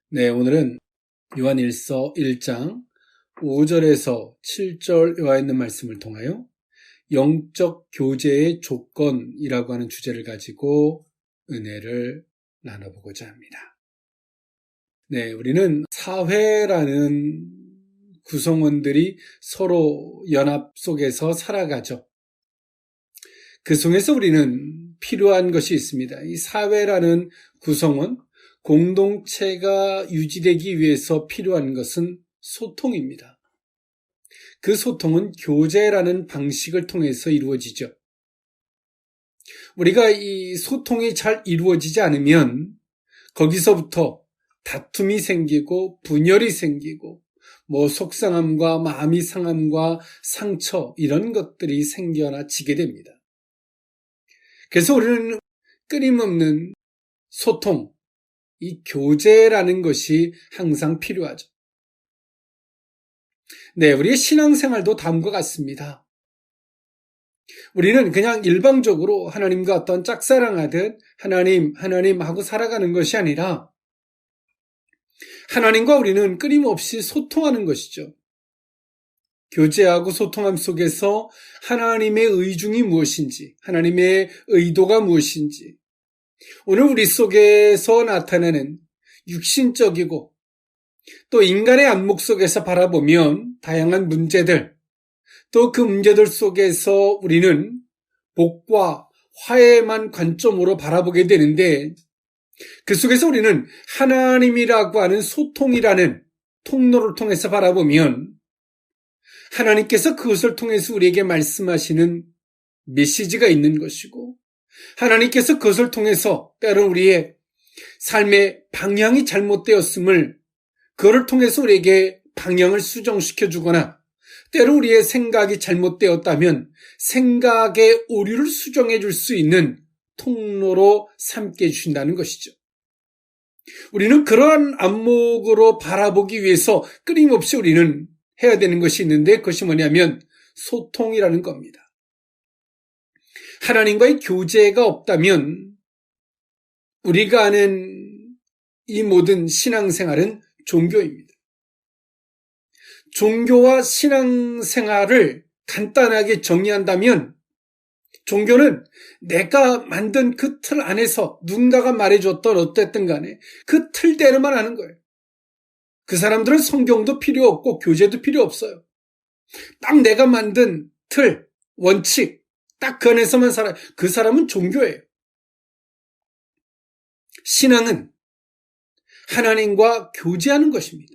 네, 오늘은 요한일서 1장 5절에서 7절에 와 있는 말씀을 통하여 영적 교제의 조건이라고 하는 주제를 가지고 은혜를 나눠보고자 합니다. 네, 우리는 사회라는 구성원들이 서로 연합 속에서 살아가죠. 그 속에서 우리는 필요한 것이 있습니다. 이 사회라는 구성원, 공동체가 유지되기 위해서 필요한 것은 소통입니다. 그 소통은 교제라는 방식을 통해서 이루어지죠. 우리가 이 소통이 잘 이루어지지 않으면 거기서부터 다툼이 생기고 분열이 생기고 속상함과 마음이 상함과 상처 이런 것들이 생겨나지게 됩니다. 그래서 우리는 끊임없는 소통, 이 교제라는 것이 항상 필요하죠. 네, 우리의 신앙생활도 다음과 같습니다. 우리는 그냥 일방적으로 하나님과 어떤 짝사랑하듯 하나님 하고 살아가는 것이 아니라 하나님과 우리는 끊임없이 소통하는 것이죠. 교제하고 소통함 속에서 하나님의 의중이 무엇인지, 하나님의 의도가 무엇인지, 오늘 우리 속에서 나타나는 육신적이고 또 인간의 안목 속에서 바라보면 다양한 문제들, 또 그 문제들 속에서 우리는 복과 화해만 관점으로 바라보게 되는데 그 속에서 우리는 하나님이라고 하는 소통이라는 통로를 통해서 바라보면 하나님께서 그것을 통해서 우리에게 말씀하시는 메시지가 있는 것이고 하나님께서 그것을 통해서 때로 우리의 삶의 방향이 잘못되었음을 그것을 통해서 우리에게 방향을 수정시켜 주거나 때로 우리의 생각이 잘못되었다면 생각의 오류를 수정해 줄 수 있는 통로로 삼게 해주신다는 것이죠. 우리는 그러한 안목으로 바라보기 위해서 끊임없이 우리는 해야 되는 것이 있는데 그것이 뭐냐면 소통이라는 겁니다. 하나님과의 교제가 없다면 우리가 아는 이 모든 신앙생활은 종교입니다. 종교와 신앙생활을 간단하게 정리한다면 종교는 내가 만든 그 틀 안에서 누군가가 말해줬던 어땠든 간에 그 틀대로만 하는 거예요. 그 사람들은 성경도 필요 없고 교제도 필요 없어요. 딱 내가 만든 틀, 원칙, 딱 그 안에서만 살아요. 그 사람은 종교예요. 신앙은 하나님과 교제하는 것입니다.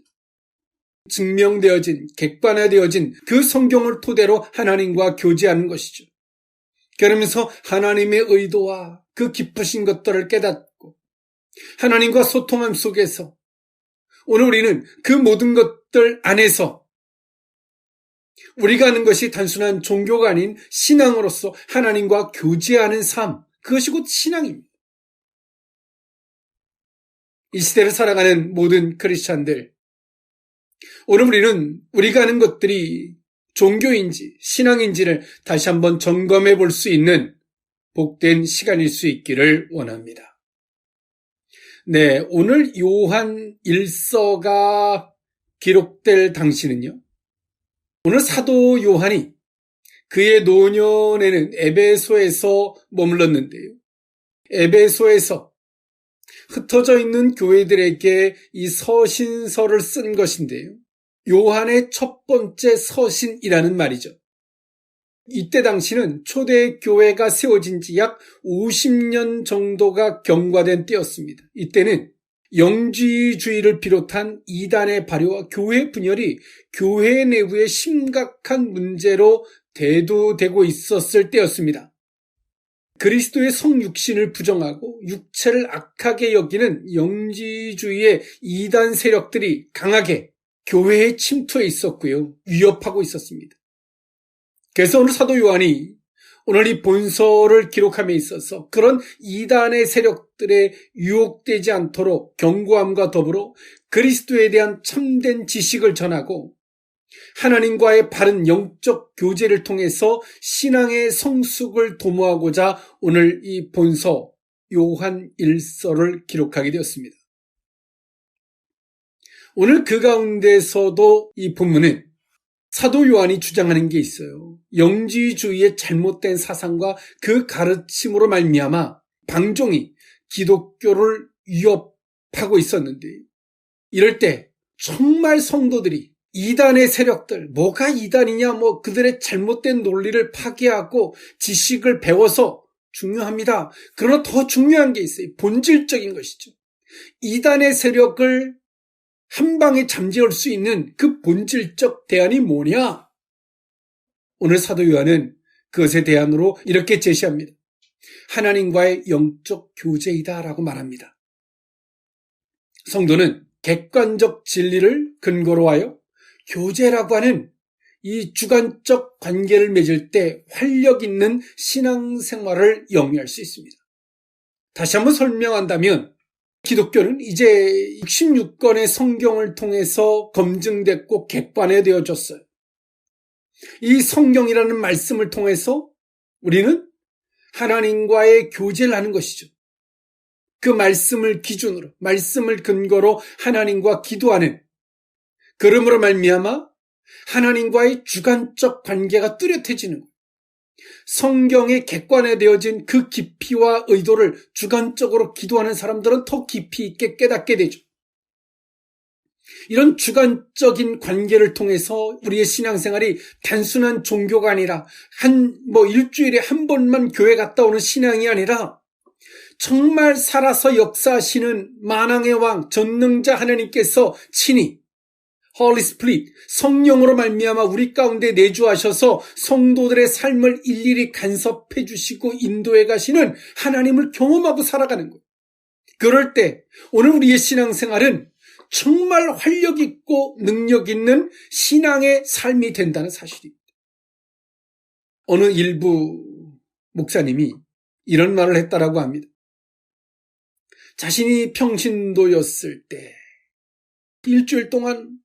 증명되어진, 객관화되어진 그 성경을 토대로 하나님과 교제하는 것이죠. 그러면서 하나님의 의도와 그 깊으신 것들을 깨닫고 하나님과 소통함 속에서 오늘 우리는 그 모든 것들 안에서 우리가 하는 것이 단순한 종교가 아닌 신앙으로서 하나님과 교제하는 삶, 그것이 곧 신앙입니다. 이 시대를 살아가는 모든 크리스찬들, 오늘 우리는 우리가 하는 것들이 종교인지 신앙인지를 다시 한번 점검해 볼 수 있는 복된 시간일 수 있기를 원합니다. 네, 오늘 요한 1서가 기록될 당시는요. 오늘 사도 요한이 그의 노년에는 에베소에서 머물렀는데요. 에베소에서 흩어져 있는 교회들에게 이 서신서를 쓴 것인데요. 요한의 첫 번째 서신이라는 말이죠. 이때 당시는 초대교회가 세워진 지 약 50년 정도가 경과된 때였습니다. 이때는 영지주의를 비롯한 이단의 발효와 교회 분열이 교회 내부의 심각한 문제로 대두되고 있었을 때였습니다. 그리스도의 성육신을 부정하고 육체를 악하게 여기는 영지주의의 이단 세력들이 강하게 교회에 침투해 있었고요. 위협하고 있었습니다. 그래서 오늘 사도 요한이 오늘 이 본서를 기록함에 있어서 그런 이단의 세력들에 유혹되지 않도록 경고함과 더불어 그리스도에 대한 참된 지식을 전하고 하나님과의 바른 영적 교제를 통해서 신앙의 성숙을 도모하고자 오늘 이 본서 요한 1서를 기록하게 되었습니다. 오늘 그 가운데서도 이 본문은 사도 요한이 주장하는 게 있어요. 영지주의의 잘못된 사상과 그 가르침으로 말미암아 방종이 기독교를 위협하고 있었는데, 이럴 때 정말 성도들이 이단의 세력들, 뭐가 이단이냐, 그들의 잘못된 논리를 파괴하고 지식을 배워서 중요합니다. 그러나 더 중요한 게 있어요. 본질적인 것이죠. 이단의 세력을 한 방에 잠재울 수 있는 그 본질적 대안이 뭐냐? 오늘 사도 요한은 그것의 대안으로 이렇게 제시합니다. 하나님과의 영적 교제이다라고 말합니다. 성도는 객관적 진리를 근거로 하여 교제라고 하는 이 주관적 관계를 맺을 때 활력 있는 신앙생활을 영위할 수 있습니다. 다시 한번 설명한다면 기독교는 이제 66권의 성경을 통해서 검증됐고 객관화되어졌어요. 이 성경이라는 말씀을 통해서 우리는 하나님과의 교제를 하는 것이죠. 그 말씀을 기준으로, 말씀을 근거로 하나님과 기도하는, 그러므로 말미암아 하나님과의 주관적 관계가 뚜렷해지는 거예요. 성경에 객관화되어진 그 깊이와 의도를 주관적으로 기도하는 사람들은 더 깊이 있게 깨닫게 되죠. 이런 주관적인 관계를 통해서 우리의 신앙생활이 단순한 종교가 아니라 일주일에 한 번만 교회 갔다 오는 신앙이 아니라 정말 살아서 역사하시는 만왕의 왕 전능자 하나님께서 친히 Holy Spirit, 성령으로 말미암아 우리 가운데 내주하셔서 성도들의 삶을 일일이 간섭해 주시고 인도해 가시는 하나님을 경험하고 살아가는 거예요. 그럴 때 오늘 우리의 신앙생활은 정말 활력 있고 능력 있는 신앙의 삶이 된다는 사실입니다. 어느 일부 목사님이 이런 말을 했다라고 합니다. 자신이 평신도였을 때 일주일 동안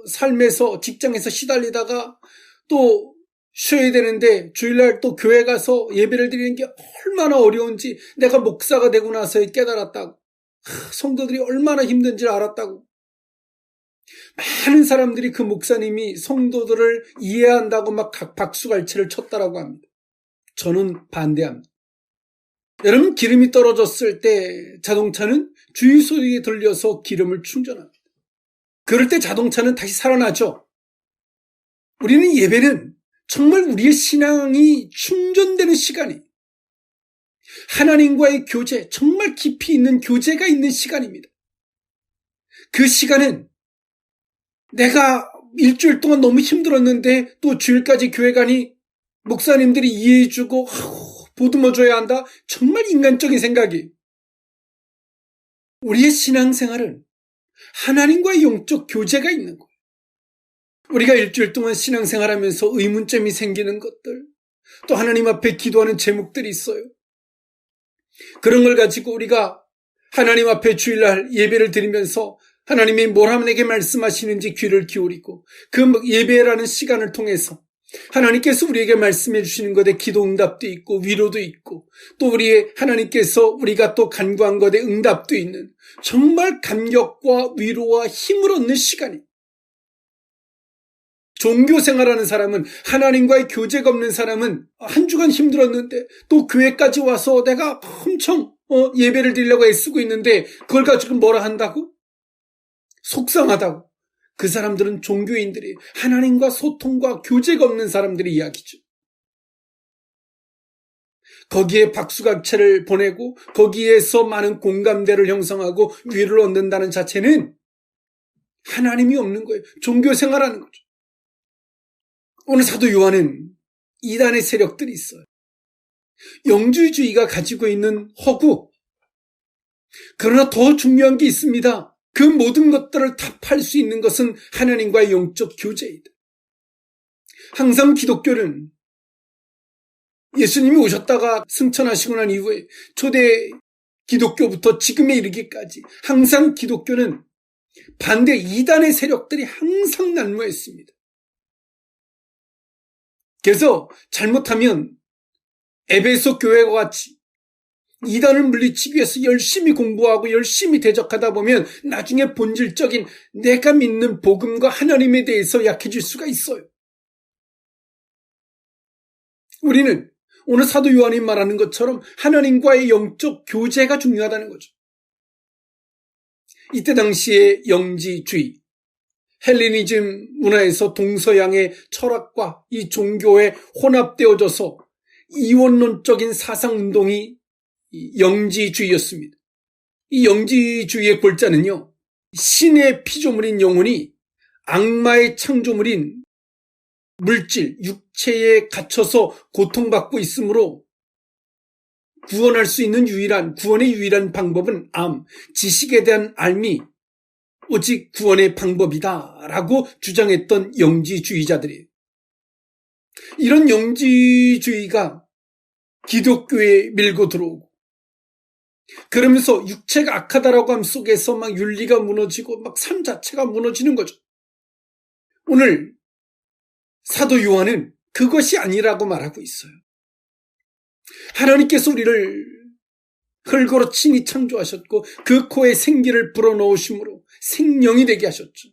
삶에서 직장에서 시달리다가 또 쉬어야 되는데 주일날 또 교회 가서 예배를 드리는 게 얼마나 어려운지 내가 목사가 되고 나서 깨달았다고. 성도들이 얼마나 힘든지 알았다고. 많은 사람들이 그 목사님이 성도들을 이해한다고 막 박수갈채를 쳤다라고 합니다. 저는 반대합니다. 여러분, 기름이 떨어졌을 때 자동차는 주유소에 들려서 기름을 충전합니다. 그럴 때 자동차는 다시 살아나죠. 우리는 예배는 정말 우리의 신앙이 충전되는 시간이, 하나님과의 교제, 정말 깊이 있는 교제가 있는 시간입니다. 그 시간은 내가 일주일 동안 너무 힘들었는데 또 주일까지 교회 가니 목사님들이 이해해주고 보듬어줘야 한다. 정말 인간적인 생각이. 우리의 신앙생활은 하나님과의 영적 교제가 있는 거예요. 우리가 일주일 동안 신앙생활하면서 의문점이 생기는 것들, 또 하나님 앞에 기도하는 제목들이 있어요. 그런 걸 가지고 우리가 하나님 앞에 주일날 예배를 드리면서 하나님이 뭘 하나님에게 말씀하시는지 귀를 기울이고 그 예배라는 시간을 통해서 하나님께서 우리에게 말씀해 주시는 것에 기도 응답도 있고 위로도 있고 또 우리의 하나님께서 우리가 또 간구한 것에 응답도 있는 정말 감격과 위로와 힘을 얻는 시간이. 종교생활하는 사람은, 하나님과의 교제가 없는 사람은 한 주간 힘들었는데 또 교회까지 와서 내가 엄청 예배를 드리려고 애쓰고 있는데 그걸 가지고 뭐라 한다고? 속상하다고. 그 사람들은 종교인들이 하나님과 소통과 교제가 없는 사람들의 이야기죠. 거기에 박수각체를 보내고 거기에서 많은 공감대를 형성하고 위로를 얻는다는 자체는 하나님이 없는 거예요. 종교생활하는 거죠. 오늘 사도 요한은 이단의 세력들이 있어요. 영주주의가 가지고 있는 허구. 그러나 더 중요한 게 있습니다. 그 모든 것들을 답할 수 있는 것은 하나님과의 영적 교제이다. 항상 기독교는 예수님이 오셨다가 승천하시고 난 이후에 초대 기독교부터 지금에 이르기까지 항상 기독교는 반대 이단의 세력들이 항상 난무했습니다. 그래서 잘못하면 에베소 교회와 같이 이단을 물리치기 위해서 열심히 공부하고 열심히 대적하다 보면 나중에 본질적인 내가 믿는 복음과 하나님에 대해서 약해질 수가 있어요. 우리는 오늘 사도 요한이 말하는 것처럼 하나님과의 영적 교제가 중요하다는 거죠. 이때 당시의 영지주의, 헬레니즘 문화에서 동서양의 철학과 이 종교에 혼합되어져서 이원론적인 사상운동이 영지주의였습니다. 이 영지주의의 골자는요, 신의 피조물인 영혼이 악마의 창조물인 물질, 육체에 갇혀서 고통받고 있으므로 구원할 수 있는 구원의 유일한 방법은 지식에 대한 알미, 오직 구원의 방법이다라고 주장했던 영지주의자들이에요. 이런 영지주의가 기독교에 밀고 들어오고, 그러면서 육체가 악하다라고 함 속에서 막 윤리가 무너지고 막 삶 자체가 무너지는 거죠. 오늘 사도 요한은 그것이 아니라고 말하고 있어요. 하나님께서 우리를 흙으로 친히 창조하셨고 그 코에 생기를 불어넣으심으로 생명이 되게 하셨죠.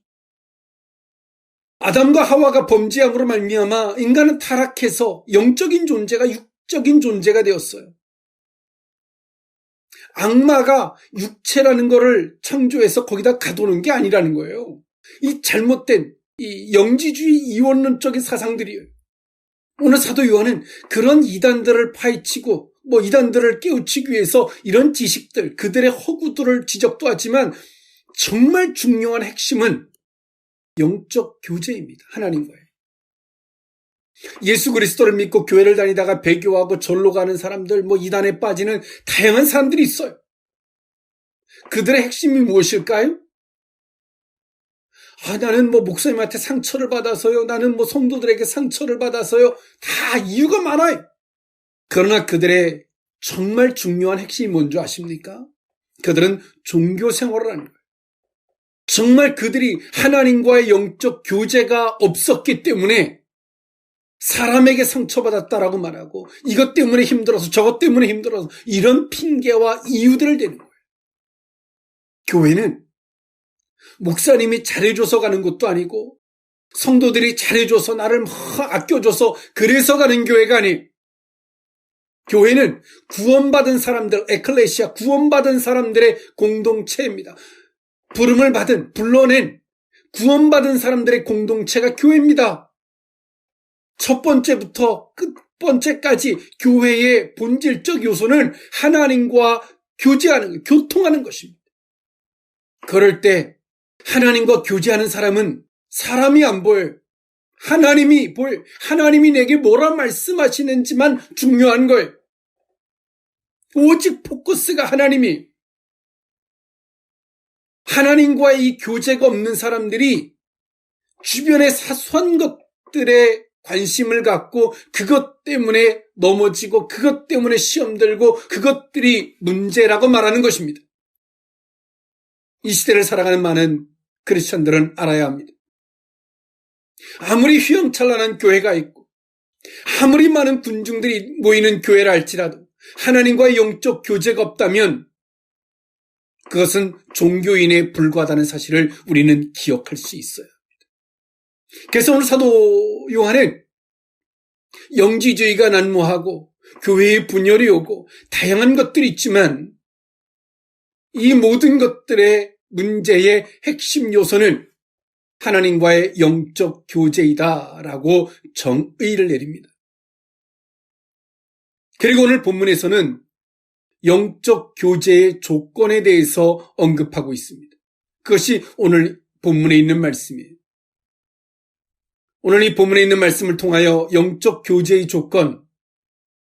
아담과 하와가 범죄함으로 말미암아 인간은 타락해서 영적인 존재가 육적인 존재가 되었어요. 악마가 육체라는 것을 창조해서 거기다 가두는 게 아니라는 거예요. 이 잘못된 이 영지주의 이원론적인 사상들이에요. 오늘 사도 요한은 그런 이단들을 파헤치고 이단들을 깨우치기 위해서 이런 지식들, 그들의 허구들을 지적도 하지만 정말 중요한 핵심은 영적 교제입니다. 하나님과의. 예수 그리스도를 믿고 교회를 다니다가 배교하고 절로 가는 사람들, 이단에 빠지는 다양한 사람들이 있어요. 그들의 핵심이 무엇일까요? 나는 목사님한테 상처를 받아서요. 나는 성도들에게 상처를 받아서요. 다 이유가 많아요. 그러나 그들의 정말 중요한 핵심이 뭔지 아십니까? 그들은 종교 생활을 하는 거예요. 정말 그들이 하나님과의 영적 교제가 없었기 때문에 사람에게 상처받았다라고 말하고 이것 때문에 힘들어서 저것 때문에 힘들어서 이런 핑계와 이유들을 대는 거예요. 교회는 목사님이 잘해줘서 가는 것도 아니고 성도들이 잘해줘서 나를 아껴줘서 그래서 가는 교회가 아니에요. 교회는 구원받은 사람들, 에클레시아, 구원받은 사람들의 공동체입니다. 부름을 불러낸 구원받은 사람들의 공동체가 교회입니다. 첫 번째부터 끝 번째까지 교회의 본질적 요소는 하나님과 교제하는, 교통하는 것입니다. 그럴 때 하나님과 교제하는 사람은 사람이 안 보여요. 하나님이 보여요. 하나님이 내게 뭐라 말씀하시는지만 중요한 거예요. 오직 포커스가 하나님이. 하나님과의 이 교제가 없는 사람들이 주변의 사소한 것들에 관심을 갖고 그것 때문에 넘어지고 그것 때문에 시험 들고 그것들이 문제라고 말하는 것입니다. 이 시대를 살아가는 많은 크리스천들은 알아야 합니다. 아무리 휘황찬란한 교회가 있고 아무리 많은 군중들이 모이는 교회라 할지라도 하나님과의 영적 교제가 없다면 그것은 종교인에 불과하다는 사실을 우리는 기억할 수 있어야 합니다. 그래서 오늘 사도 요한은 영지주의가 난무하고 교회의 분열이 오고 다양한 것들이 있지만 이 모든 것들의 문제의 핵심 요소는 하나님과의 영적 교제이다라고 정의를 내립니다. 그리고 오늘 본문에서는 영적 교제의 조건에 대해서 언급하고 있습니다. 그것이 오늘 본문에 있는 말씀이에요. 오늘 이 본문에 있는 말씀을 통하여 영적 교제의 조건,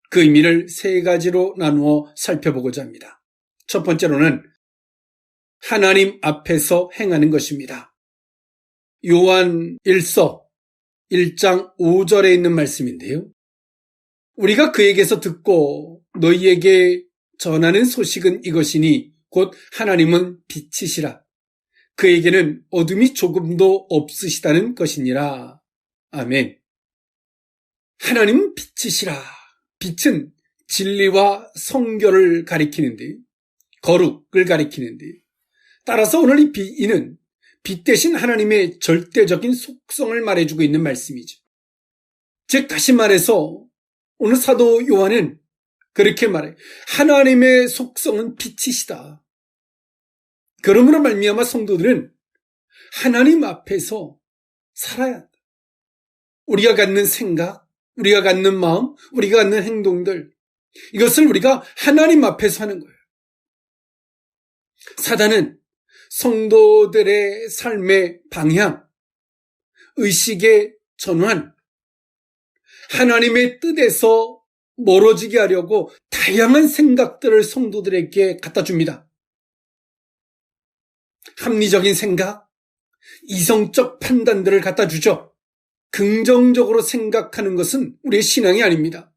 그 의미를 세 가지로 나누어 살펴보고자 합니다. 첫 번째로는 하나님 앞에서 행하는 것입니다. 요한 1서 1장 5절에 있는 말씀인데요. 우리가 그에게서 듣고 너희에게 전하는 소식은 이것이니 곧 하나님은 빛이시라. 그에게는 어둠이 조금도 없으시다는 것이니라. 아멘. 하나님은 빛이시라. 빛은 진리와 성결을 가리키는데, 거룩을 가리키는데, 따라서 오늘 이 이는 빛 대신 하나님의 절대적인 속성을 말해주고 있는 말씀이죠. 즉 다시 말해서 오늘 사도 요한은 그렇게 말해. 하나님의 속성은 빛이시다. 그러므로 말미암아 성도들은 하나님 앞에서 살아야 한다. 우리가 갖는 생각, 우리가 갖는 마음, 우리가 갖는 행동들, 이것을 우리가 하나님 앞에서 하는 거예요. 사단은 성도들의 삶의 방향, 의식의 전환, 하나님의 뜻에서 멀어지게 하려고 다양한 생각들을 성도들에게 갖다 줍니다. 합리적인 생각, 이성적 판단들을 갖다 주죠. 긍정적으로 생각하는 것은 우리의 신앙이 아닙니다.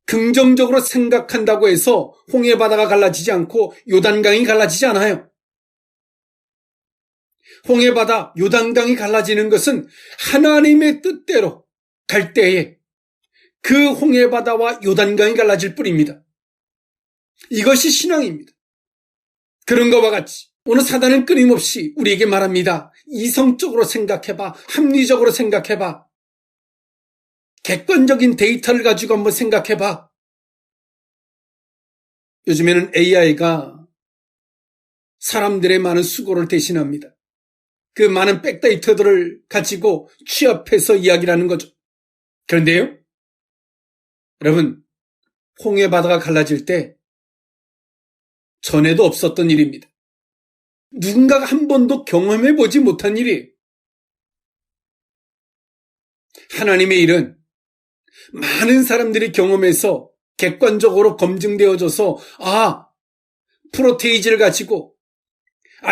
긍정적으로 생각한다고 해서 홍해바다가 갈라지지 않고 요단강이 갈라지지 않아요. 홍해바다, 요단강이 갈라지는 것은 하나님의 뜻대로 갈 때에 그 홍해바다와 요단강이 갈라질 뿐입니다. 이것이 신앙입니다. 그런 것과 같이 오늘 사단은 끊임없이 우리에게 말합니다. 이성적으로 생각해봐. 합리적으로 생각해봐. 객관적인 데이터를 가지고 한번 생각해봐. 요즘에는 AI가 사람들의 많은 수고를 대신합니다. 그 많은 백데이터들을 가지고 취합해서 이야기를 하는 거죠. 그런데요, 여러분, 홍해바다가 갈라질 때 전에도 없었던 일입니다. 누군가가 한 번도 경험해보지 못한 일이에요. 하나님의 일은 많은 사람들이 경험해서 객관적으로 검증되어져서 프로테이지를 가지고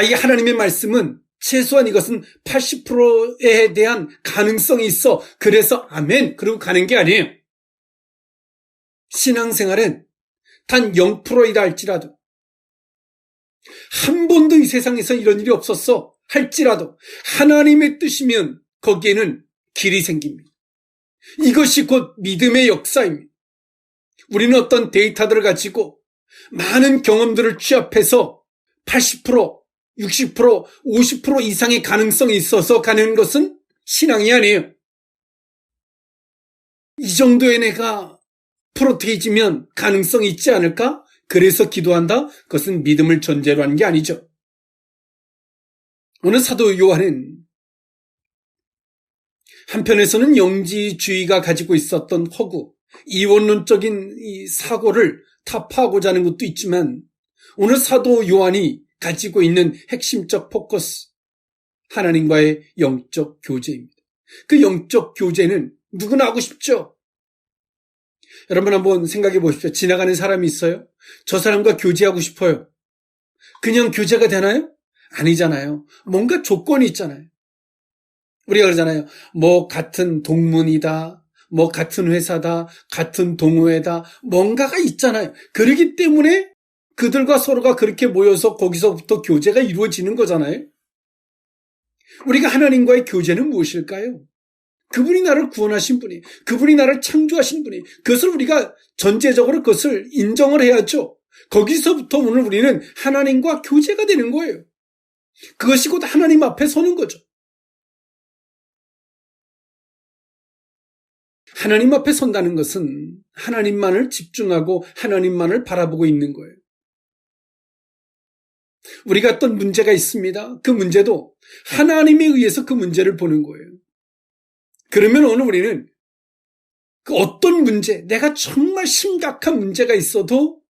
이 하나님의 말씀은 최소한 이것은 80%에 대한 가능성이 있어. 그래서 아멘. 그러고 가는 게 아니에요. 신앙생활은 단 0%이다 할지라도 한 번도 이 세상에서 이런 일이 없었어 할지라도 하나님의 뜻이면 거기에는 길이 생깁니다. 이것이 곧 믿음의 역사입니다. 우리는 어떤 데이터들을 가지고 많은 경험들을 취합해서 80%, 60%, 50% 이상의 가능성이 있어서 가는 것은 신앙이 아니에요. 이 정도의 내가 프로테이지면 가능성이 있지 않을까? 그래서 기도한다? 그것은 믿음을 전제로 하는 게 아니죠. 오늘 사도 요한은 한편에서는 영지주의가 가지고 있었던 허구, 이원론적인 이 사고를 타파하고자 하는 것도 있지만 오늘 사도 요한이 가지고 있는 핵심적 포커스, 하나님과의 영적 교제입니다. 그 영적 교제는 누구나 하고 싶죠. 여러분 한번 생각해 보십시오. 지나가는 사람이 있어요. 저 사람과 교제하고 싶어요. 그냥 교제가 되나요? 아니잖아요. 뭔가 조건이 있잖아요. 우리가 그러잖아요. 뭐 같은 동문이다. 뭐 같은 회사다. 같은 동호회다. 뭔가가 있잖아요. 그러기 때문에 그들과 서로가 그렇게 모여서 거기서부터 교제가 이루어지는 거잖아요. 우리가 하나님과의 교제는 무엇일까요? 그분이 나를 구원하신 분이, 그분이 나를 창조하신 분이, 그것을 우리가 전제적으로 그것을 인정을 해야죠. 거기서부터 오늘 우리는 하나님과 교제가 되는 거예요. 그것이 곧 하나님 앞에 서는 거죠. 하나님 앞에 선다는 것은 하나님만을 집중하고 하나님만을 바라보고 있는 거예요. 우리가 어떤 문제가 있습니다. 그 문제도 하나님에 의해서 그 문제를 보는 거예요. 그러면 오늘 우리는 그 어떤 문제, 내가 정말 심각한 문제가 있어도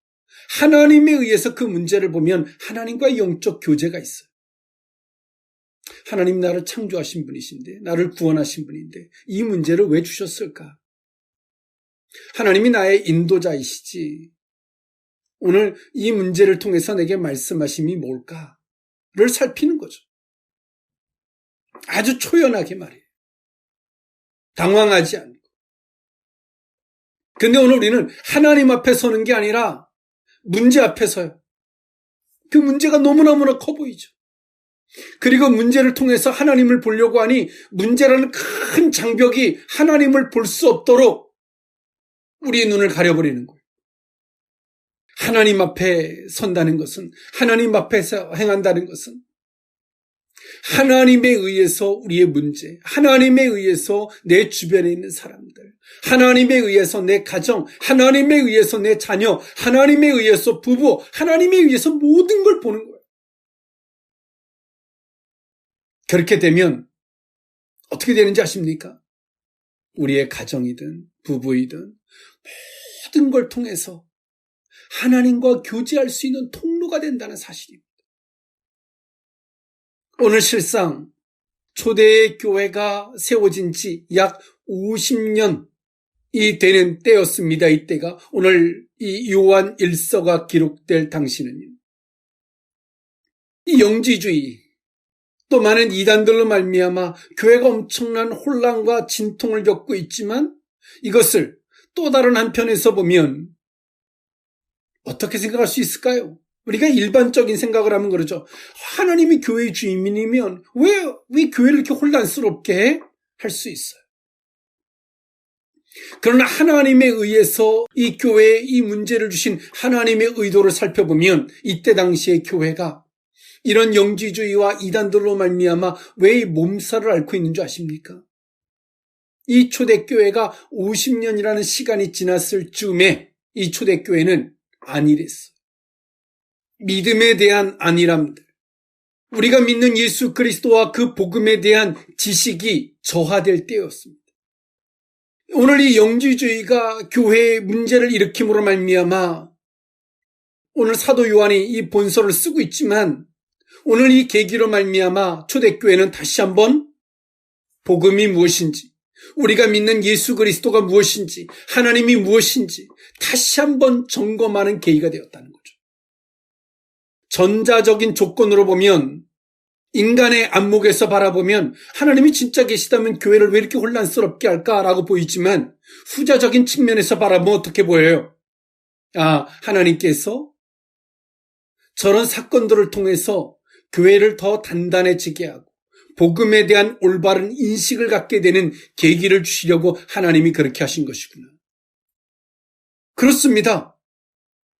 하나님에 의해서 그 문제를 보면 하나님과의 영적 교제가 있어요. 하나님 나를 창조하신 분이신데, 나를 구원하신 분인데 이 문제를 왜 주셨을까? 하나님이 나의 인도자이시지. 오늘 이 문제를 통해서 내게 말씀하심이 뭘까를 살피는 거죠. 아주 초연하게 말이에요. 당황하지 않고. 근데 오늘 우리는 하나님 앞에 서는 게 아니라 문제 앞에 서요. 그 문제가 너무너무나 커 보이죠. 그리고 문제를 통해서 하나님을 보려고 하니 문제라는 큰 장벽이 하나님을 볼 수 없도록 우리의 눈을 가려버리는 거예요. 하나님 앞에 선다는 것은, 하나님 앞에서 행한다는 것은 하나님에 의해서 우리의 문제, 하나님에 의해서 내 주변에 있는 사람들, 하나님에 의해서 내 가정, 하나님에 의해서 내 자녀, 하나님에 의해서 부부, 하나님에 의해서 모든 걸 보는 거예요. 그렇게 되면 어떻게 되는지 아십니까? 우리의 가정이든 부부이든 모든 걸 통해서 하나님과 교제할 수 있는 통로가 된다는 사실입니다. 오늘 실상 초대 교회가 세워진 지 약 50년이 되는 때였습니다. 이때가 오늘 이 요한 1서가 기록될 당시는요. 이 영지주의 또 많은 이단들로 말미암아 교회가 엄청난 혼란과 진통을 겪고 있지만 이것을 또 다른 한편에서 보면 어떻게 생각할 수 있을까요? 우리가 일반적인 생각을 하면 그러죠. 하나님이 교회의 주인이면 왜 교회를 이렇게 혼란스럽게 할 수 있어요? 그러나 하나님에 의해서 이 교회에 이 문제를 주신 하나님의 의도를 살펴보면 이때 당시의 교회가 이런 영지주의와 이단들로 말미암아 왜 이 몸살을 앓고 있는 줄 아십니까? 이 초대교회가 50년이라는 시간이 지났을 즈음에 이 초대교회는 안일했어요. 믿음에 대한 안일함들, 우리가 믿는 예수 그리스도와 그 복음에 대한 지식이 저하될 때였습니다. 오늘 이 영지주의가 교회의 문제를 일으킴으로 말미암아 오늘 사도 요한이 이 본서를 쓰고 있지만 오늘 이 계기로 말미암아 초대교회는 다시 한번 복음이 무엇인지, 우리가 믿는 예수 그리스도가 무엇인지, 하나님이 무엇인지 다시 한번 점검하는 계기가 되었다는 거죠. 전자적인 조건으로 보면, 인간의 안목에서 바라보면 하나님이 진짜 계시다면 교회를 왜 이렇게 혼란스럽게 할까라고 보이지만 후자적인 측면에서 바라보면 어떻게 보여요? 하나님께서 저런 사건들을 통해서 교회를 더 단단해지게 하고 복음에 대한 올바른 인식을 갖게 되는 계기를 주시려고 하나님이 그렇게 하신 것이구나. 그렇습니다.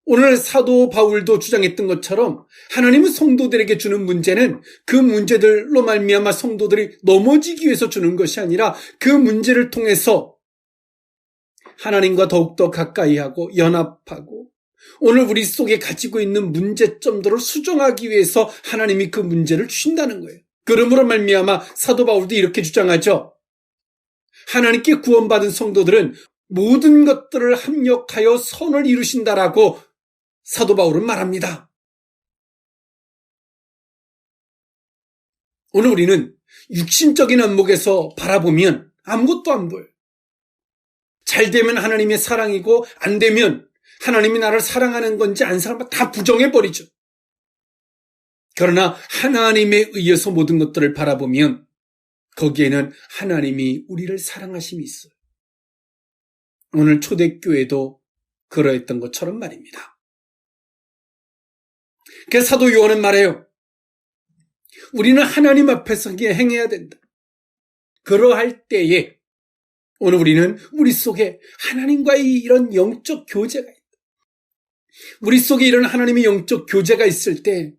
오늘 사도 바울도 주장했던 것처럼 하나님은 성도들에게 주는 문제는 그 문제들로 말미암아 성도들이 넘어지기 위해서 주는 것이 아니라 그 문제를 통해서 하나님과 더욱더 가까이 하고 연합하고 오늘 우리 속에 가지고 있는 문제점들을 수정하기 위해서 하나님이 그 문제를 주신다는 거예요. 그러므로 말미암아 사도 바울도 이렇게 주장하죠. 하나님께 구원받은 성도들은 모든 것들을 합력하여 선을 이루신다라고 사도 바울은 말합니다. 오늘 우리는 육신적인 안목에서 바라보면 아무것도 안 보여요. 잘 되면 하나님의 사랑이고 안 되면 하나님이 나를 사랑하는 건지 안 사랑하면 다 부정해버리죠. 그러나 하나님에 의해서 모든 것들을 바라보면 거기에는 하나님이 우리를 사랑하심이 있어요. 오늘 초대교회도 그러했던 것처럼 말입니다. 그래서 사도 요한은 말해요. 우리는 하나님 앞에서 행해야 된다. 그러할 때에 오늘 우리는 우리 속에 하나님과의 이런 영적 교제가 있다. 우리 속에 이런 하나님의 영적 교제가 있을 때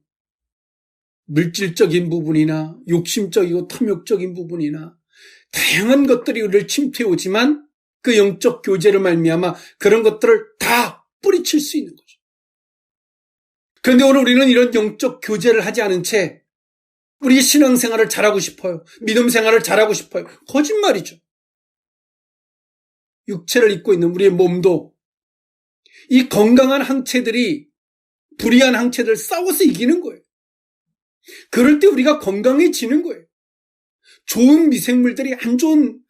물질적인 부분이나 욕심적이고 탐욕적인 부분이나 다양한 것들이 우리를 침투해오지만 그 영적 교제를 말미암아 그런 것들을 다 뿌리칠 수 있는 거죠. 그런데 오늘 우리는 이런 영적 교제를 하지 않은 채 우리의 신앙생활을 잘하고 싶어요. 믿음 생활을 잘하고 싶어요. 거짓말이죠. 육체를 입고 있는 우리의 몸도 이 건강한 항체들이 불의한 항체들 싸워서 이기는 거예요. 그럴 때 우리가 건강해지는 거예요. 좋은 미생물들이 안 좋은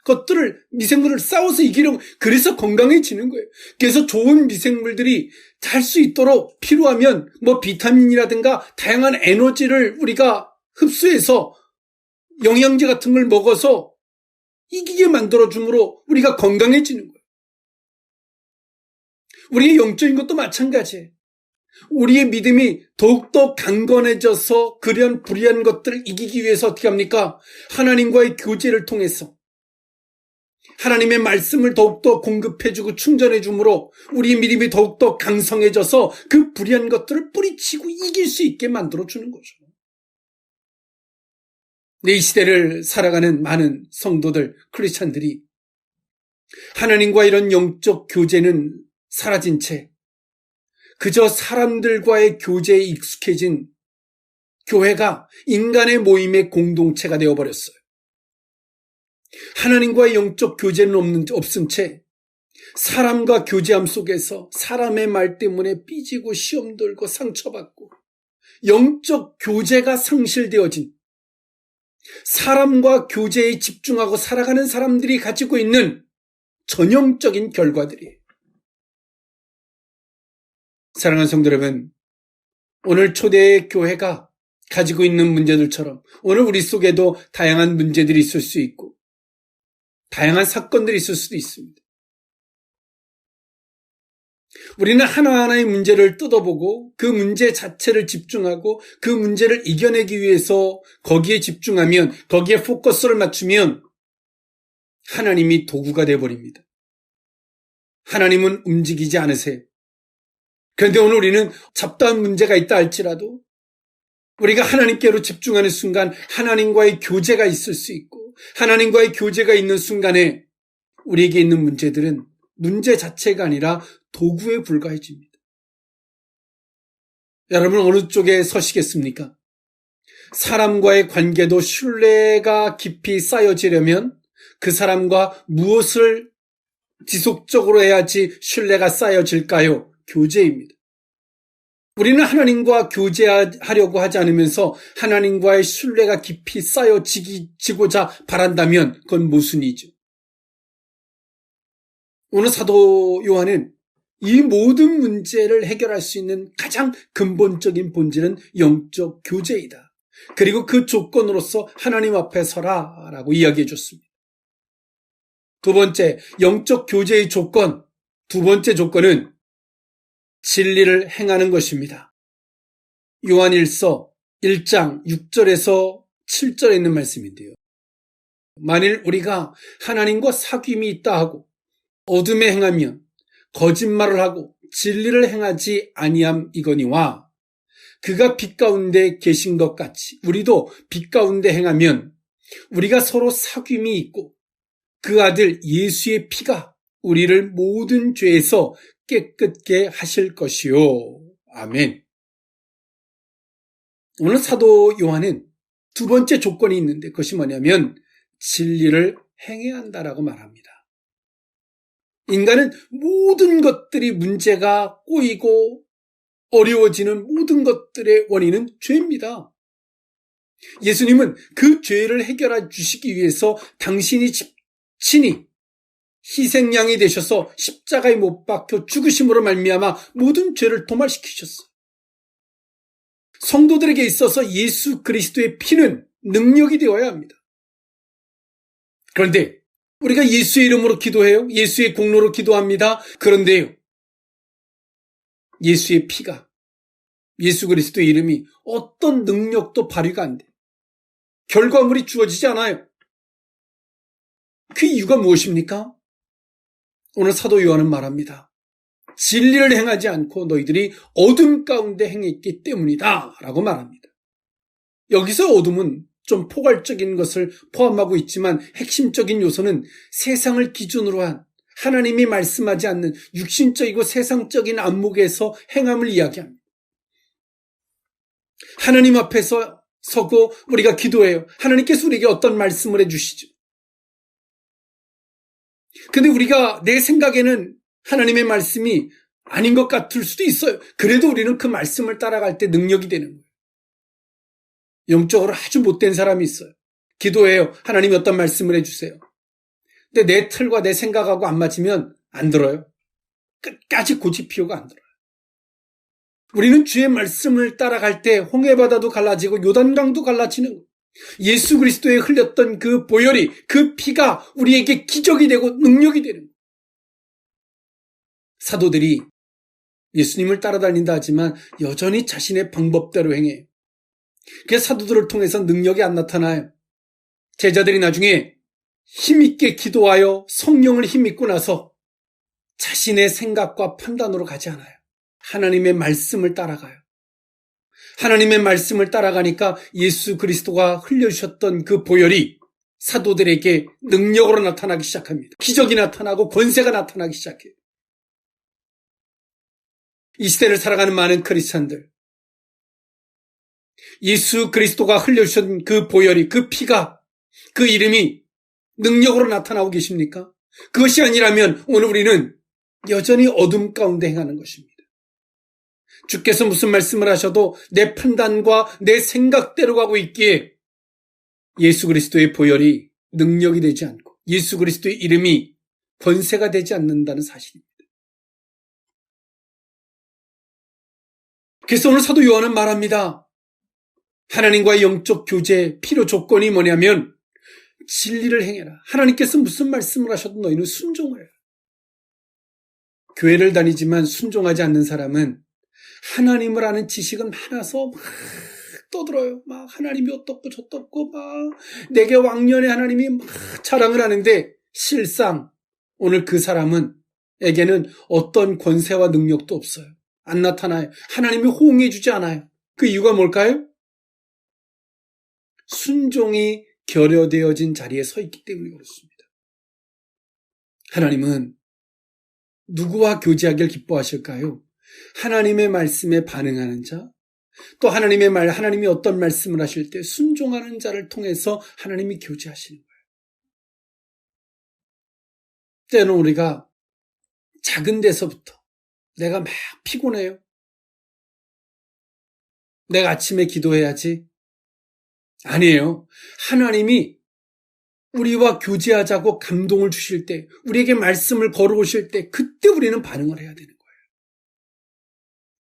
미생물을 싸워서 이기려고, 그래서 건강해지는 거예요. 그래서 좋은 미생물들이 잘 수 있도록 필요하면 비타민이라든가 다양한 에너지를 우리가 흡수해서 영양제 같은 걸 먹어서 이기게 만들어줌으로 우리가 건강해지는 거예요. 우리의 영적인 것도 마찬가지예요. 우리의 믿음이 더욱더 강건해져서 그런 불의한 것들을 이기기 위해서 어떻게 합니까? 하나님과의 교제를 통해서 하나님의 말씀을 더욱더 공급해주고 충전해줌으로 우리의 믿음이 더욱더 강성해져서 그 불의한 것들을 뿌리치고 이길 수 있게 만들어주는 거죠. 이 시대를 살아가는 많은 성도들, 크리스찬들이 하나님과 이런 영적 교제는 사라진 채 그저 사람들과의 교제에 익숙해진 교회가 인간의 모임의 공동체가 되어버렸어요. 하나님과의 영적 교제는 없은 채 사람과 교제함 속에서 사람의 말 때문에 삐지고 시험 들고 상처받고 영적 교제가 상실되어진 사람과 교제에 집중하고 살아가는 사람들이 가지고 있는 전형적인 결과들이에요. 사랑하는 성도 여러분, 오늘 초대의 교회가 가지고 있는 문제들처럼 오늘 우리 속에도 다양한 문제들이 있을 수 있고 다양한 사건들이 있을 수도 있습니다. 우리는 하나하나의 문제를 뜯어보고 그 문제 자체를 집중하고 그 문제를 이겨내기 위해서 거기에 집중하면, 거기에 포커스를 맞추면 하나님이 도구가 되어버립니다. 하나님은 움직이지 않으세요. 그런데 오늘 우리는 잡다한 문제가 있다 할지라도 우리가 하나님께로 집중하는 순간 하나님과의 교제가 있을 수 있고 하나님과의 교제가 있는 순간에 우리에게 있는 문제들은 문제 자체가 아니라 도구에 불과해집니다. 여러분 어느 쪽에 서시겠습니까? 사람과의 관계도 신뢰가 깊이 쌓여지려면 그 사람과 무엇을 지속적으로 해야지 신뢰가 쌓여질까요? 교제입니다. 우리는 하나님과 교제하려고 하지 않으면서 하나님과의 신뢰가 깊이 쌓여지고자 바란다면 그건 모순이죠. 오늘 사도 요한은 이 모든 문제를 해결할 수 있는 가장 근본적인 본질은 영적 교제이다. 그리고 그 조건으로서 하나님 앞에 서라라고 이야기해 줬습니다. 두 번째, 영적 교제의 조건, 두 번째 조건은 진리를 행하는 것입니다. 요한일서 1장 6절에서 7절에 있는 말씀인데요. 만일 우리가 하나님과 사귐이 있다 하고 어둠에 행하면 거짓말을 하고 진리를 행하지 아니함이거니와 그가 빛 가운데 계신 것 같이 우리도 빛 가운데 행하면 우리가 서로 사귐이 있고 그 아들 예수의 피가 우리를 모든 죄에서 깨끗게 하실 것이요. 아멘. 오늘 사도 요한은 두 번째 조건이 있는데 그것이 뭐냐면 진리를 행해야 한다라고 말합니다. 인간은 모든 것들이 문제가 꼬이고 어려워지는 모든 것들의 원인은 죄입니다. 예수님은 그 죄를 해결해 주시기 위해서 당신이 친히 희생양이 되셔서 십자가에 못 박혀 죽으심으로 말미암아 모든 죄를 도말시키셨어요. 성도들에게 있어서 예수 그리스도의 피는 능력이 되어야 합니다. 그런데 우리가 예수의 이름으로 기도해요. 예수의 공로로 기도합니다. 그런데요, 예수의 피가, 예수 그리스도의 이름이 어떤 능력도 발휘가 안 돼요. 결과물이 주어지지 않아요. 그 이유가 무엇입니까? 오늘 사도 요한은 말합니다. 진리를 행하지 않고 너희들이 어둠 가운데 행했기 때문이다 라고 말합니다. 여기서 어둠은 좀 포괄적인 것을 포함하고 있지만 핵심적인 요소는 세상을 기준으로 한 하나님이 말씀하지 않는 육신적이고 세상적인 안목에서 행함을 이야기합니다. 하나님 앞에서 서고 우리가 기도해요. 하나님께서 우리에게 어떤 말씀을 해주시죠. 근데 우리가 내 생각에는 하나님의 말씀이 아닌 것 같을 수도 있어요. 그래도 우리는 그 말씀을 따라갈 때 능력이 되는 거예요. 영적으로 아주 못된 사람이 있어요. 기도해요. 하나님이 어떤 말씀을 해주세요. 근데 내 틀과 내 생각하고 안 맞으면 안 들어요. 끝까지 고집피우가 안 들어요. 우리는 주의 말씀을 따라갈 때 홍해바다도 갈라지고 요단강도 갈라지는 거예요. 예수 그리스도에 흘렸던 그 보혈이, 그 피가 우리에게 기적이 되고 능력이 되는 거예요. 사도들이 예수님을 따라다닌다 하지만 여전히 자신의 방법대로 행해요. 그래서 사도들을 통해서 능력이 안 나타나요. 제자들이 나중에 힘있게 기도하여 성령을 힘입고 나서 자신의 생각과 판단으로 가지 않아요. 하나님의 말씀을 따라가요. 하나님의 말씀을 따라가니까 예수 그리스도가 흘려주셨던 그 보혈이 사도들에게 능력으로 나타나기 시작합니다. 기적이 나타나고 권세가 나타나기 시작해요. 이 시대를 살아가는 많은 크리스찬들, 예수 그리스도가 흘려주신 그 보혈이, 그 피가, 그 이름이 능력으로 나타나고 계십니까? 그것이 아니라면 오늘 우리는 여전히 어둠 가운데 행하는 것입니다. 주께서 무슨 말씀을 하셔도 내 판단과 내 생각대로 가고 있기에 예수 그리스도의 보혈이 능력이 되지 않고 예수 그리스도의 이름이 권세가 되지 않는다는 사실입니다. 그래서 오늘 사도 요한은 말합니다. 하나님과의 영적 교제 필요 조건이 뭐냐면 진리를 행해라. 하나님께서 무슨 말씀을 하셔도 너희는 순종을 해라. 교회를 다니지만 순종하지 않는 사람은 하나님을 아는 지식은 많아서 막 떠들어요. 막 하나님이 어떻고 저떻고 막 내게 왕년에 하나님이 막 자랑을 하는데 실상 오늘 그 사람에게는 어떤 권세와 능력도 없어요. 안 나타나요. 하나님이 호응해 주지 않아요. 그 이유가 뭘까요? 순종이 결여되어진 자리에 서 있기 때문에 그렇습니다. 하나님은 누구와 교제하길 기뻐하실까요? 하나님의 말씀에 반응하는 자, 또 하나님이 어떤 말씀을 하실 때 순종하는 자를 통해서 하나님이 교제하시는 거예요. 때는 우리가 작은 데서부터 내가 막 피곤해요. 내가 아침에 기도해야지. 아니에요. 하나님이 우리와 교제하자고 감동을 주실 때, 우리에게 말씀을 걸어오실 때 그때 우리는 반응을 해야 되는 거예요.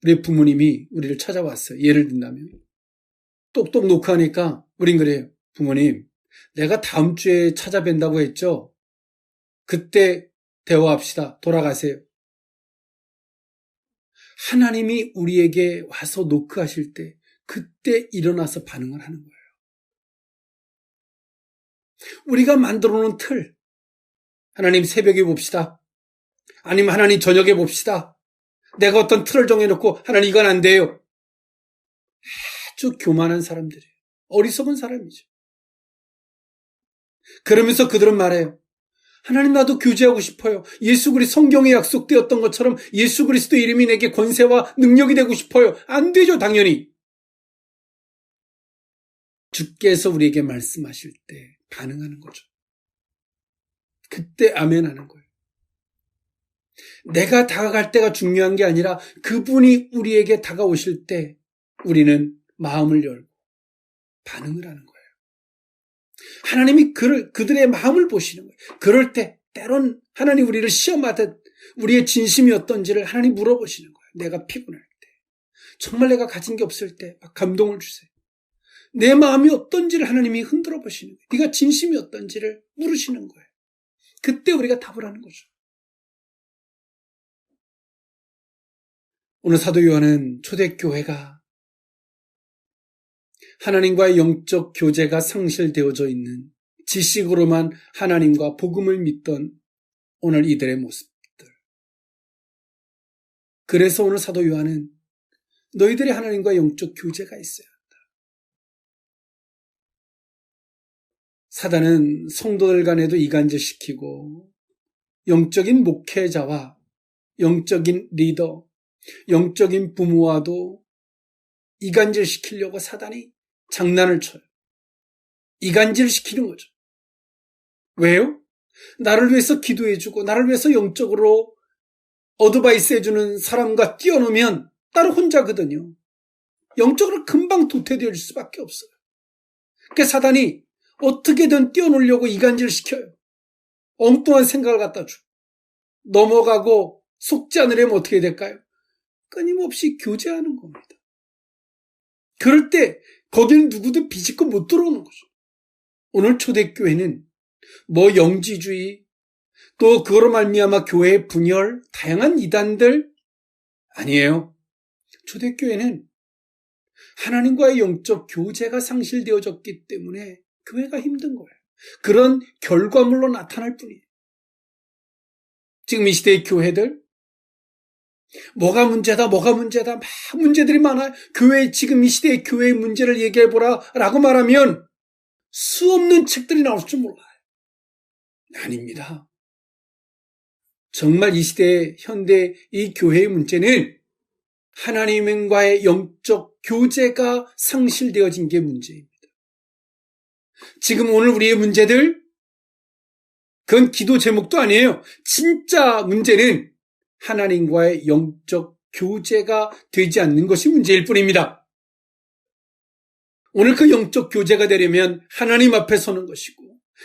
우리 부모님이 우리를 찾아왔어요. 예를 든다면 똑똑 놓고 하니까 우린 그래요. 부모님, 내가 다음 주에 찾아뵌다고 했죠? 그때 대화합시다. 돌아가세요. 하나님이 우리에게 와서 노크하실 때 그때 일어나서 반응을 하는 거예요. 우리가 만들어 놓은 틀, 하나님 새벽에 봅시다. 아니면 하나님 저녁에 봅시다. 내가 어떤 틀을 정해놓고 하나님 이건 안 돼요. 아주 교만한 사람들이에요. 어리석은 사람이죠. 그러면서 그들은 말해요. 하나님 나도 교제하고 싶어요. 예수 그리스도 성경에 약속되었던 것처럼 예수 그리스도 이름이 내게 권세와 능력이 되고 싶어요. 안 되죠, 당연히. 주께서 우리에게 말씀하실 때 반응하는 거죠. 그때 아멘 하는 거예요. 내가 다가갈 때가 중요한 게 아니라 그분이 우리에게 다가오실 때 우리는 마음을 열고 반응을 하는 거예요. 하나님이 그들의 마음을 보시는 거예요. 그럴 때 때론 하나님 우리를 시험하듯 우리의 진심이 어떤지를 하나님 물어보시는 거예요. 내가 피곤할 때, 정말 내가 가진 게 없을 때 막 감동을 주세요. 내 마음이 어떤지를 하나님이 흔들어 보시는 거예요. 네가 진심이 어떤지를 물으시는 거예요. 그때 우리가 답을 하는 거죠. 오늘 사도 요한은 초대교회가 하나님과의 영적 교제가 상실되어져 있는 지식으로만 하나님과 복음을 믿던 오늘 이들의 모습들. 그래서 오늘 사도 요한은 너희들이 하나님과 영적 교제가 있어야 한다. 사단은 성도들 간에도 이간질시키고 영적인 목회자와 영적인 리더, 영적인 부모와도 이간질시키려고 사단이 장난을 쳐요. 이간질시키는 거죠. 왜요? 나를 위해서 기도해주고 나를 위해서 영적으로 어드바이스 해주는 사람과 뛰어노면 따로 혼자거든요. 영적으로 금방 도태될 수밖에 없어요. 그러니까 사단이 어떻게든 뛰어놀려고 이간질시켜요. 엉뚱한 생각을 갖다 주고 넘어가고 속지 않으려면 어떻게 될까요? 끊임없이 교제하는 겁니다. 그럴 때 거기는 누구도 비집고 못 들어오는 거죠. 오늘 초대교회는 뭐 영지주의, 또 그거로 말미암아 교회의 분열, 다양한 이단들 아니에요. 초대교회는 하나님과의 영적 교제가 상실되어졌기 때문에 교회가 힘든 거예요. 그런 결과물로 나타날 뿐이에요. 지금 이 시대의 교회들, 뭐가 문제다, 막 문제들이 많아요. 지금 이 시대의 교회의 문제를 얘기해보라 라고 말하면 수 없는 책들이 나올 줄 몰라요. 아닙니다. 정말 이 시대의 현대 이 교회의 문제는 하나님과의 영적 교제가 상실되어진 게 문제입니다. 지금 오늘 우리의 문제들, 그건 기도 제목도 아니에요. 진짜 문제는 하나님과의 영적 교제가 되지 않는 것이 문제일 뿐입니다. 오늘 그 영적 교제가 되려면 하나님 앞에 서는 것이고,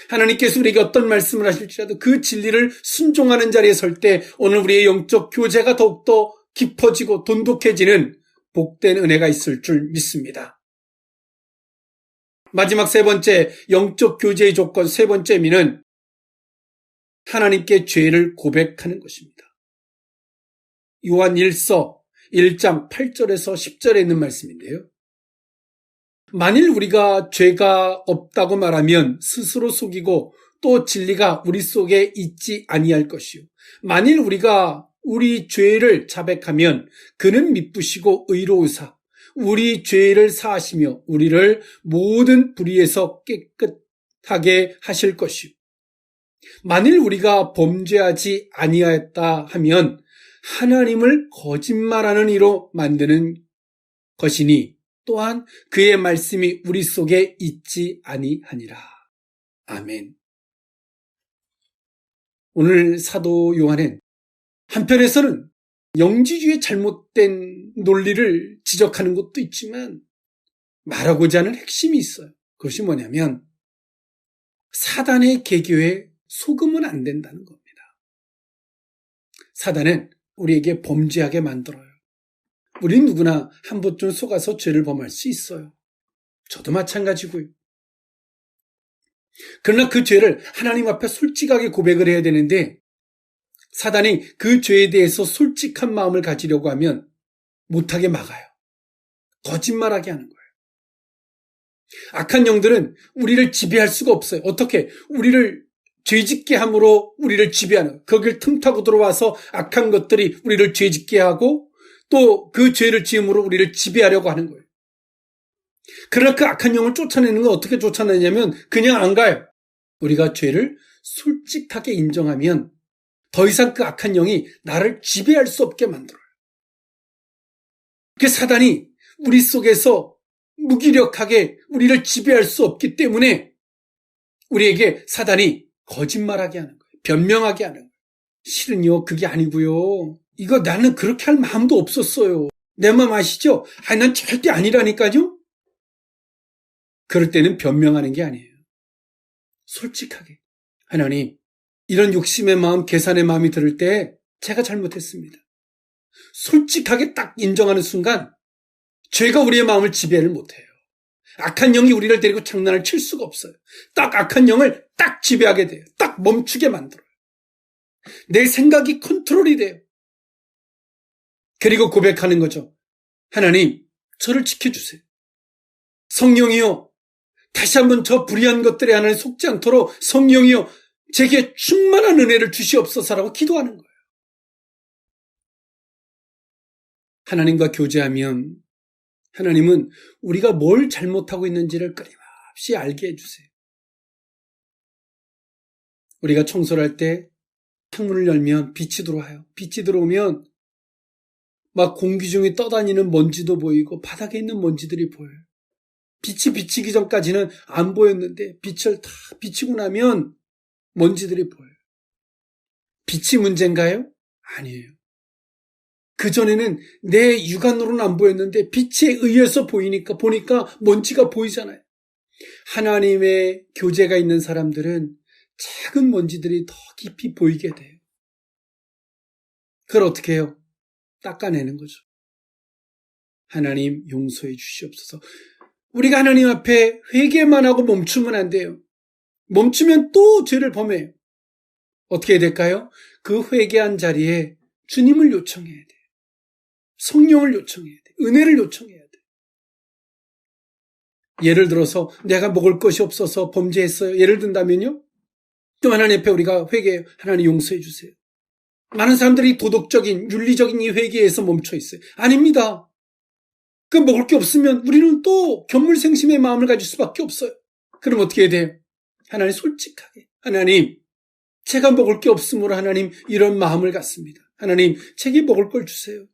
하나님께서 우리에게 어떤 말씀을 하실지라도 그 진리를 순종하는 자리에 설 때 오늘 우리의 영적 교제가 더욱더 깊어지고 돈독해지는 복된 은혜가 있을 줄 믿습니다. 마지막 세 번째 영적 교제의 조건, 세 번째 의미는 하나님께 죄를 고백하는 것입니다. 요한 1서 1장 8절에서 10절에 있는 말씀인데요. 만일 우리가 죄가 없다고 말하면 스스로 속이고 또 진리가 우리 속에 있지 아니할 것이요. 만일 우리가 우리 죄를 자백하면 그는 미쁘시고 의로우사 우리 죄를 사하시며 우리를 모든 불의에서 깨끗하게 하실 것이요. 만일 우리가 범죄하지 아니하였다 하면 하나님을 거짓말하는 이로 만드는 것이니 또한 그의 말씀이 우리 속에 있지 아니하니라. 아멘. 오늘 사도 요한은 한편에서는 영지주의 잘못된 논리를 지적하는 것도 있지만 말하고자 하는 핵심이 있어요. 그것이 뭐냐면 사단의 계교에 속으면 안 된다는 겁니다. 사단은 우리에게 범죄하게 만들어요. 우린 누구나 한 번쯤 속아서 죄를 범할 수 있어요. 저도 마찬가지고요. 그러나 그 죄를 하나님 앞에 솔직하게 고백을 해야 되는데 사단이 그 죄에 대해서 솔직한 마음을 가지려고 하면 못하게 막아요. 거짓말하게 하는 거예요. 악한 영들은 우리를 지배할 수가 없어요. 어떻게? 우리를 죄짓게 함으로 우리를 지배하는, 거길 틈타고 들어와서 악한 것들이 우리를 죄짓게 하고 또 그 죄를 지음으로 우리를 지배하려고 하는 거예요. 그러나 그 악한 영을 쫓아내는 건 어떻게 쫓아내냐면 그냥 안 가요. 우리가 죄를 솔직하게 인정하면 더 이상 그 악한 영이 나를 지배할 수 없게 만들어요. 그 사단이 우리 속에서 무기력하게 우리를 지배할 수 없기 때문에 우리에게 사단이 거짓말하게 하는 거예요. 변명하게 하는 거예요. 실은요, 그게 아니고요. 이거 나는 그렇게 할 마음도 없었어요. 내 마음 아시죠? 난 절대 아니라니까요. 그럴 때는 변명하는 게 아니에요. 솔직하게. 하나님, 이런 욕심의 마음, 계산의 마음이 들을 때 제가 잘못했습니다. 솔직하게 딱 인정하는 순간 죄가 우리의 마음을 지배를 못해요. 악한 영이 우리를 데리고 장난을 칠 수가 없어요. 딱 악한 영을 딱 지배하게 돼요. 딱 멈추게 만들어요. 내 생각이 컨트롤이 돼요. 그리고 고백하는 거죠. 하나님, 저를 지켜주세요. 성령이요, 다시 한번 저 불의한 것들에 하나님 속지 않도록 성령이요, 제게 충만한 은혜를 주시옵소서라고 기도하는 거예요. 하나님과 교제하면 하나님은 우리가 뭘 잘못하고 있는지를 끊임없이 알게 해주세요. 우리가 청소를 할 때 창문을 열면 빛이 들어와요. 빛이 들어오면 막 공기 중에 떠다니는 먼지도 보이고 바닥에 있는 먼지들이 보여요. 빛이 비치기 전까지는 안 보였는데 빛을 다 비치고 나면 먼지들이 보여요. 빛이 문제인가요? 아니에요. 그전에는 내 육안으로는 안 보였는데 빛에 의해서 보니까 먼지가 보이잖아요. 하나님의 교제가 있는 사람들은 작은 먼지들이 더 깊이 보이게 돼요. 그걸 어떻게 해요? 닦아내는 거죠. 하나님 용서해 주시옵소서. 우리가 하나님 앞에 회개만 하고 멈추면 안 돼요. 멈추면 또 죄를 범해요. 어떻게 해야 될까요? 그 회개한 자리에 주님을 요청해야 돼요. 성령을 요청해야 돼요. 은혜를 요청해야 돼요. 예를 들어서 내가 먹을 것이 없어서 범죄했어요. 예를 든다면요. 또 하나님 앞에 우리가 회개해요. 하나님 용서해 주세요. 많은 사람들이 도덕적인, 윤리적인 이 회개에서 멈춰 있어요. 아닙니다. 그 먹을 게 없으면 우리는 또 견물생심의 마음을 가질 수밖에 없어요. 그럼 어떻게 해야 돼요? 하나님 솔직하게. 하나님, 제가 먹을 게 없으므로 하나님 이런 마음을 갖습니다. 하나님, 제게 먹을 걸 주세요.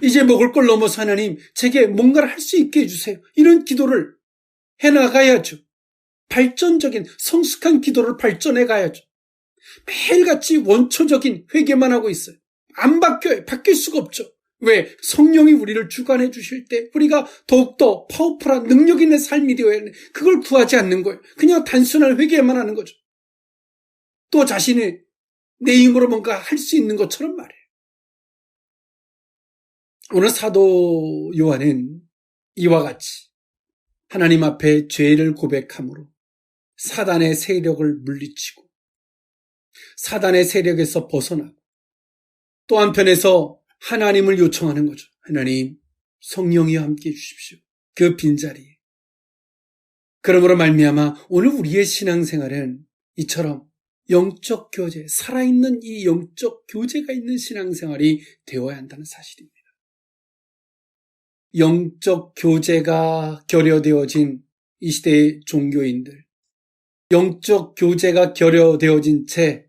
이제 먹을 걸 넘어서 하나님, 제게 뭔가를 할 수 있게 해주세요. 이런 기도를 해나가야죠. 발전적인 성숙한 기도를 발전해 가야죠. 매일같이 원초적인 회개만 하고 있어요. 안 바뀌어요. 바뀔 수가 없죠. 왜? 성령이 우리를 주관해 주실 때 우리가 더욱더 파워풀한 능력 있는 삶이 되어야 하는데 그걸 구하지 않는 거예요. 그냥 단순한 회개만 하는 거죠. 또 자신이 내 힘으로 뭔가 할 수 있는 것처럼 말해요. 오늘 사도 요한은 이와 같이 하나님 앞에 죄를 고백함으로 사단의 세력을 물리치고 사단의 세력에서 벗어나고 또 한편에서 하나님을 요청하는 거죠. 하나님, 성령이와 함께해 주십시오. 그 빈자리에. 그러므로 말미암아 오늘 우리의 신앙생활은 이처럼 영적 교제, 살아있는 이 영적 교제가 있는 신앙생활이 되어야 한다는 사실입니다. 영적 교제가 결여되어진 이 시대의 종교인들, 영적 교제가 결여되어진 채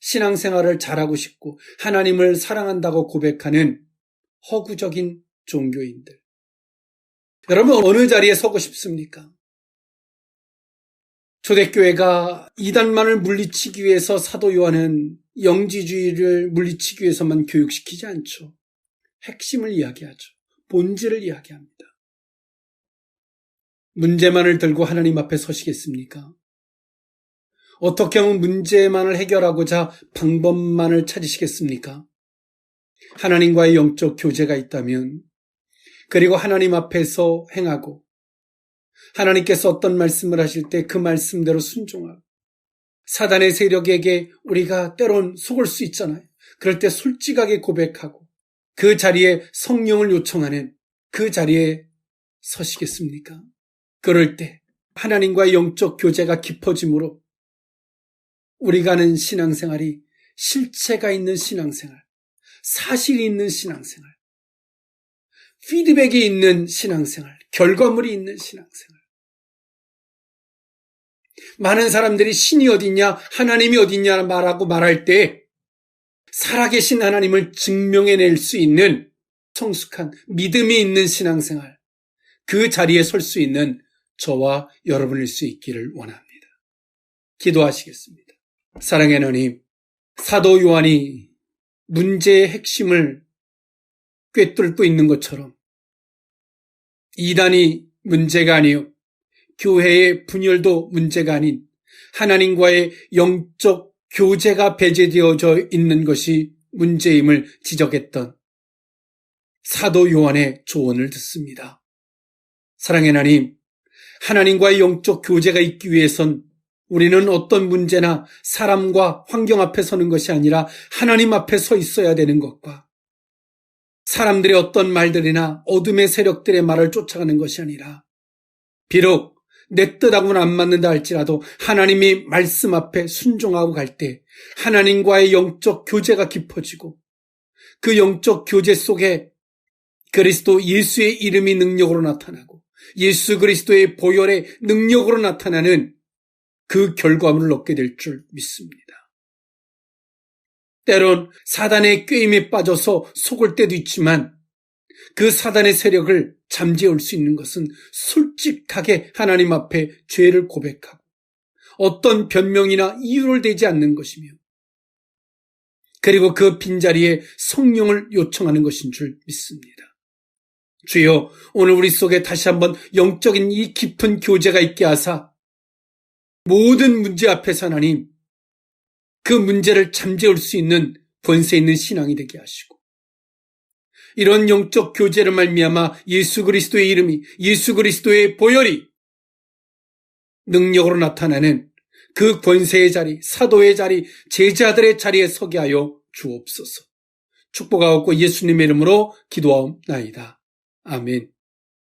신앙생활을 잘하고 싶고 하나님을 사랑한다고 고백하는 허구적인 종교인들. 여러분 어느 자리에 서고 싶습니까? 초대교회가 이단만을 물리치기 위해서 사도 요한은 영지주의를 물리치기 위해서만 교육시키지 않죠. 핵심을 이야기하죠. 본질을 이야기합니다. 문제만을 들고 하나님 앞에 서시겠습니까? 어떻게 하면 문제만을 해결하고자 방법만을 찾으시겠습니까? 하나님과의 영적 교제가 있다면 그리고 하나님 앞에서 행하고 하나님께서 어떤 말씀을 하실 때 그 말씀대로 순종하고 사단의 세력에게 우리가 때론 속을 수 있잖아요. 그럴 때 솔직하게 고백하고 그 자리에 성령을 요청하는 그 자리에 서시겠습니까? 그럴 때 하나님과의 영적 교제가 깊어지므로 우리가 하는 신앙생활이 실체가 있는 신앙생활, 사실이 있는 신앙생활, 피드백이 있는 신앙생활, 결과물이 있는 신앙생활. 많은 사람들이 신이 어딨냐, 하나님이 어딨냐 말할 때 살아계신 하나님을 증명해낼 수 있는 성숙한 믿음이 있는 신앙생활, 그 자리에 설 수 있는 저와 여러분일 수 있기를 원합니다. 기도하시겠습니다. 사랑의 하나님, 사도 요한이 문제의 핵심을 꿰뚫고 있는 것처럼 이단이 문제가 아니요 교회의 분열도 문제가 아닌 하나님과의 영적 교제가 배제되어져 있는 것이 문제임을 지적했던 사도 요한의 조언을 듣습니다. 사랑의 하나님, 하나님과의 영적 교제가 있기 위해선 우리는 어떤 문제나 사람과 환경 앞에 서는 것이 아니라 하나님 앞에 서 있어야 되는 것과 사람들의 어떤 말들이나 어둠의 세력들의 말을 쫓아가는 것이 아니라 비록 내 뜻하고는 안 맞는다 할지라도 하나님이 말씀 앞에 순종하고 갈 때 하나님과의 영적 교제가 깊어지고 그 영적 교제 속에 그리스도 예수의 이름이 능력으로 나타나고 예수 그리스도의 보혈의 능력으로 나타나는 그 결과물을 얻게 될 줄 믿습니다. 때론 사단의 꾀임에 빠져서 속을 때도 있지만 그 사단의 세력을 잠재울 수 있는 것은 솔직하게 하나님 앞에 죄를 고백하고 어떤 변명이나 이유를 대지 않는 것이며 그리고 그 빈자리에 성령을 요청하는 것인 줄 믿습니다. 주여, 오늘 우리 속에 다시 한번 영적인 이 깊은 교제가 있게 하사 모든 문제 앞에서 하나님 그 문제를 잠재울 수 있는 권세 있는 신앙이 되게 하시고 이런 영적 교제를 말미암아 예수 그리스도의 이름이 예수 그리스도의 보혈이 능력으로 나타나는 그 권세의 자리, 사도의 자리, 제자들의 자리에 서게 하여 주옵소서. 축복하옵고 예수님의 이름으로 기도하옵나이다. 아멘.